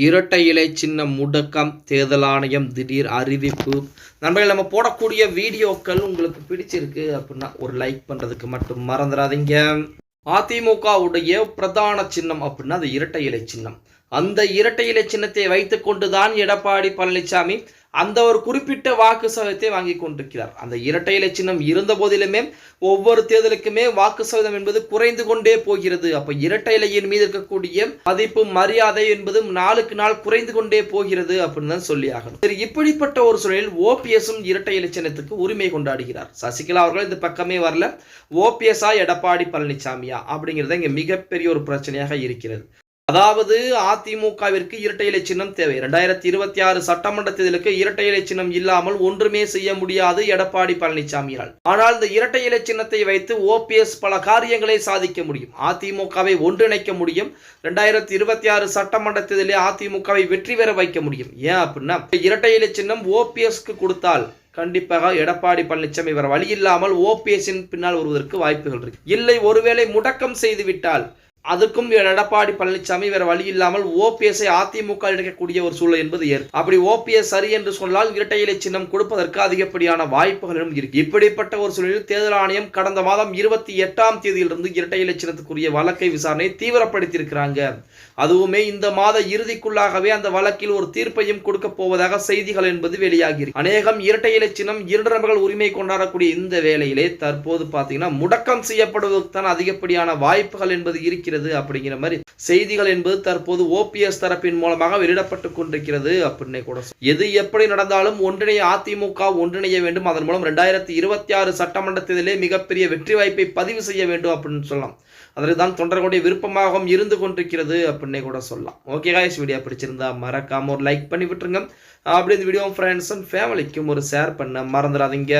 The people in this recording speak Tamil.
இரட்டை இலை சின்னம் முடக்கம், தேர்தல் ஆணையம் திடீர் அறிவிப்பு. நண்பர்கள், நம்ம போடக்கூடிய வீடியோக்கள் உங்களுக்கு பிடிச்சிருக்கு அப்படின்னா ஒரு லைக் பண்ணுறதுக்கு மட்டும் மறந்துடாதீங்க. அதிமுகவுடைய பிரதான சின்னம் அப்படின்னா அது இரட்டை இலை சின்னம். அந்த இரட்டை இலை சின்னத்தை வைத்துக் கொண்டுதான் எடப்பாடி பழனிசாமி அந்த ஒரு குறிப்பிட்ட வாக்கு சதவீதத்தை வாங்கி கொண்டிருக்கிறார். அந்த இரட்டை இலை சின்னம் இருந்த போதிலுமே ஒவ்வொரு தேர்தலுக்குமே வாக்கு சதவீதம் என்பது குறைந்து கொண்டே போகிறது. அப்ப இரட்டை இலையின் மீது இருக்கக்கூடிய மதிப்பு மரியாதை என்பது நாளுக்கு நாள் குறைந்து கொண்டே போகிறது அப்படின்னு தான் சொல்லி ஆகணும். சரி, இப்படிப்பட்ட ஒரு சூழலில் ஓபிஎஸும் இரட்டை இலை சின்னத்துக்கு உரிமை கொண்டாடுகிறார். சசிகலா அவர்கள் இந்த பக்கமே வரல. ஓபிஎஸ்ஆ எடப்பாடி பழனிசாமியா அப்படிங்கிறது இங்க மிகப்பெரிய ஒரு பிரச்சனையாக இருக்கிறது. அதாவது அதிமுகவிற்கு இரட்டை இலை சின்னம் தேவை. 2026 சட்டமன்ற தேர்தலுக்கு இரட்டை இலை சின்னம் இல்லாமல் ஒன்றுமே செய்ய முடியாது எடப்பாடி பழனிசாமியால். ஆனால் இந்த இரட்டை இலை சின்னத்தை வைத்து ஓபிஎஸ் பல காரியங்களை சாதிக்க முடியும். அதிமுகவை ஒன்றிணைக்க முடியும். 2026 சட்டமன்ற தேர்தலில் அதிமுகவை வெற்றி பெற வைக்க முடியும். ஏன் அப்படின்னா இரட்டை இலை சின்னம் ஓபிஎஸ்க்கு கொடுத்தால் கண்டிப்பாக எடப்பாடி பழனிசாமி வேற வழி இல்லாமல் ஓபிஎஸ்ஸின் பின்னால் வருவதற்கு வாய்ப்புகள் இருக்கு. இல்லை, ஒருவேளை முடக்கம் செய்து விட்டால் அதுக்கும் எடப்பாடி பழனிசாமி வேற வழி இல்லாமல் ஓபிஎஸ்ஐ அதிமுக இணைக்கக்கூடிய ஒரு சூழல் என்பது ஏற்படும். அப்படி ஓபிஎஸ் சரி என்று சொன்னால் இரட்டை இலை சின்னம் கொடுப்பதற்கு அதிகப்படியான வாய்ப்புகளும் இருக்கு. இப்படிப்பட்ட ஒரு சூழலில் தேர்தல் ஆணையம் கடந்த மாதம் 28ஆம் தேதியிலிருந்து இரட்டை இலை சின்னத்துக்குரிய வழக்கை விசாரணை தீவிரப்படுத்தியிருக்கிறாங்க. அதுவுமே இந்த மாத இறுதிக்குள்ளாகவே அந்த வழக்கில் ஒரு தீர்ப்பையும் கொடுக்க போவதாக செய்திகள் என்பது வெளியாகி அநேகம் இரட்டை இலை சின்னம் 2 நபர்கள் உரிமை கொண்டாடக்கூடிய இந்த வேளையிலே தற்போது பாத்தீங்கன்னா முடக்கம் செய்யப்படுவதற்கு தான் அதிகப்படியான வாய்ப்புகள் என்பது இருக்கிறது அப்படிங்கிற மாதிரி செய்திகள் என்பது தற்போது ஓபிஎஸ் தரப்பின் மூலமாக வெளியிடப்பட்டுக் கொண்டிருக்கிறது அப்படின்னு கூட. எது எப்படி நடந்தாலும் அதிமுக ஒன்றிணைய வேண்டும். அதன் மூலம் 2026 சட்டமன்ற தேர்தலிலே மிகப்பெரிய வெற்றி வாய்ப்பை பதிவு செய்ய வேண்டும் அப்படின்னு சொல்லலாம். அதற்கு தான் தொண்டர்களுடைய விருப்பமாகவும் இருந்து கொண்டிருக்கிறது அப்படின்னு கூட சொல்லலாம். ஓகே गाइस, வீடியோ பிடிச்சிருந்தா மறக்காம ஒரு லைக் பண்ணி விட்டுருங்க. அப்படி இந்த வீடியோ ஃப்ரெண்ட்ஸ் அண்ட் ஃபேமிலிக்கும் ஒரு ஷேர் பண்ண மறந்துடாதீங்க.